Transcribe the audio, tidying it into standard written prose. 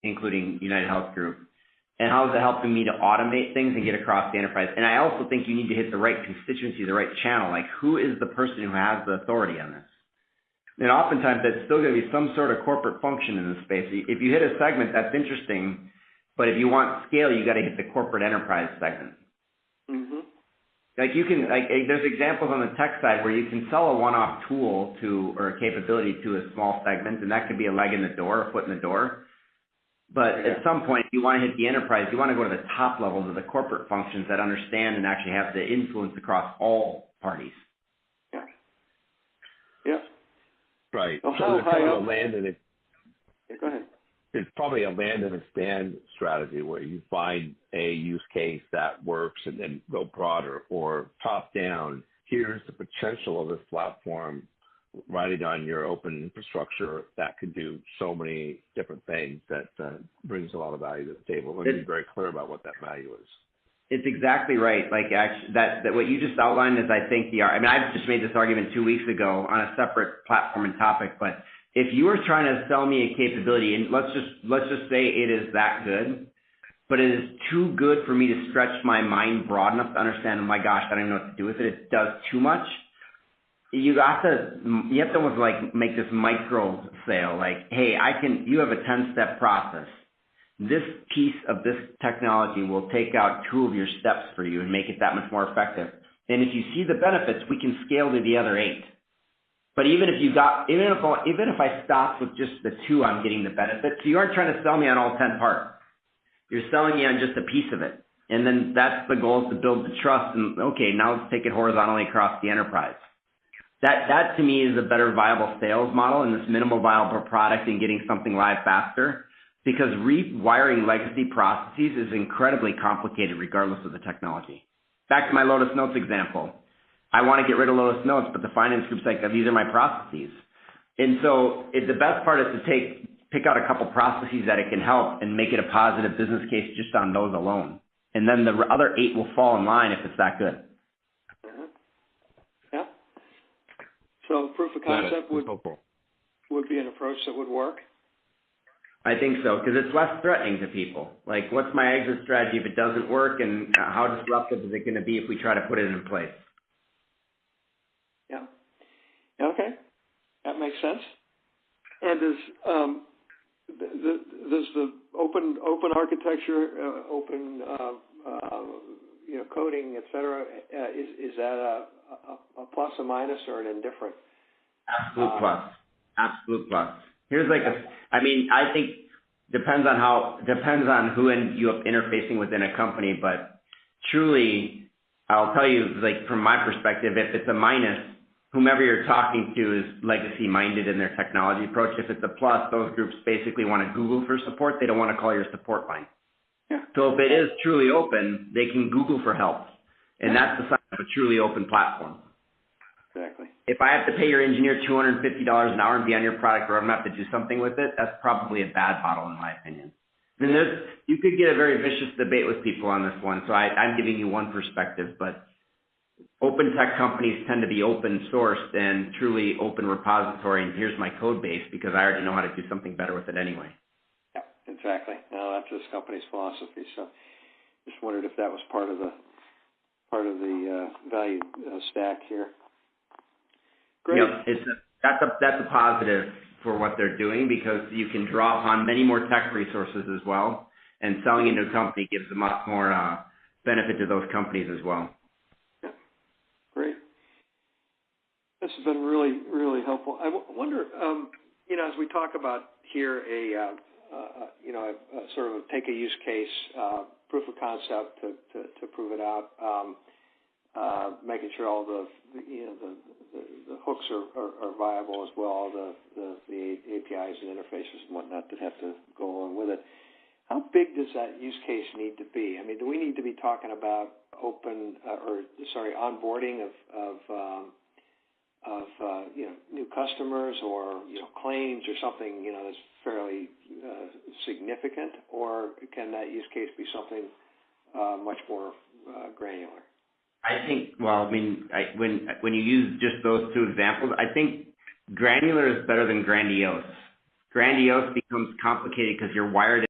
including United Health Group? And how is it helping me to automate things and get across the enterprise? And I also think you need to hit the right constituency, the right channel. Like, who is the person who has the authority on this? And oftentimes, that's still going to be some sort of corporate function in the space. If you hit a segment, that's interesting. But if you want scale, you got to hit the corporate enterprise segment. Mm-hmm. Like you can, like there's examples on the tech side where you can sell a one-off tool to or a capability to a small segment, and that could be a leg in the door, a foot in the door. But at some point, if you want to hit the enterprise, you want to go to the top levels of the corporate functions that understand and actually have the influence across all parties. Yeah. Yeah. Right. Well, so how there's high kind of up? a land and Go ahead. it's probably a land and expand strategy where you find a use case that works and then go broader, or top down. Here's the potential of this platform riding on your open infrastructure that could do so many different things that brings a lot of value to the table. And be very clear about what that value is. It's exactly right. Like actually, that what you just outlined is, I think, I mean, I just made this argument 2 weeks ago on a separate platform and topic. But if you were trying to sell me a capability, and let's just say it is that good, but it is too good for me to stretch my mind broad enough to understand, oh my gosh, I don't even know what to do with it. It does too much. You have to almost like make this micro sale. Like, hey, you have a 10-step process. This piece of this technology will take out 2 of your steps for you and make it that much more effective. And if you see the benefits, we can scale to the other 8. But even if I stopped with just the 2, I'm getting the benefits. So you aren't trying to sell me on all 10 parts. You're selling me on just a piece of it. And then that's the goal, is to build the trust. And okay, now let's take it horizontally across the enterprise. That to me is a better viable sales model in this minimal viable product and getting something live faster, because rewiring legacy processes is incredibly complicated regardless of the technology. Back to my Lotus Notes example. I want to get rid of Lotus Notes, but the finance group's like, these are my processes. And so the best part is to pick out a couple processes that it can help and make it a positive business case just on those alone. And then the other 8 will fall in line if it's that good. Yeah. So proof of concept would be an approach that would work? I think so, because it's less threatening to people. Like, what's my exit strategy if it doesn't work, and how disruptive is it going to be if we try to put it in place? Yeah. Okay. That makes sense. And does the open architecture, open coding, et cetera, is that a plus, a minus, or an indifferent? Absolute plus. Absolute plus. Here's I think depends on who you are interfacing within a company, but truly, I'll tell you, like, from my perspective, if it's a minus, whomever you're talking to is legacy-minded in their technology approach. If it's a plus, those groups basically want to Google for support. They don't want to call your support line. Yeah. So if it is truly open, they can Google for help. And that's the sign of a truly open platform. Exactly. If I have to pay your engineer $250 an hour and be on your product roadmap to do something with it, that's probably a bad model in my opinion. And you could get a very vicious debate with people on this one. So I'm giving you one perspective, but open tech companies tend to be open sourced and truly open repository. And here's my code base because I already know how to do something better with it anyway. Yeah, exactly. No, that's this company's philosophy. So just wondered if that was part of the value stack here. Great. Yep, that's a positive for what they're doing, because you can draw upon many more tech resources as well, and selling into a company gives a lot more benefit to those companies as well. Yeah. Great. This has been really, really helpful. I wonder, as we talk about here, a sort of take a use case, proof of concept to prove it out, making sure all the hooks are viable as well, all the APIs and interfaces and whatnot that have to go along with it. How big does that use case need to be? I mean, do we need to be talking about onboarding of new customers, or claims, or something that's fairly significant, or can that use case be something much more granular? I think, when you use just those 2 examples, I think granular is better than grandiose. Grandiose becomes complicated because you're wired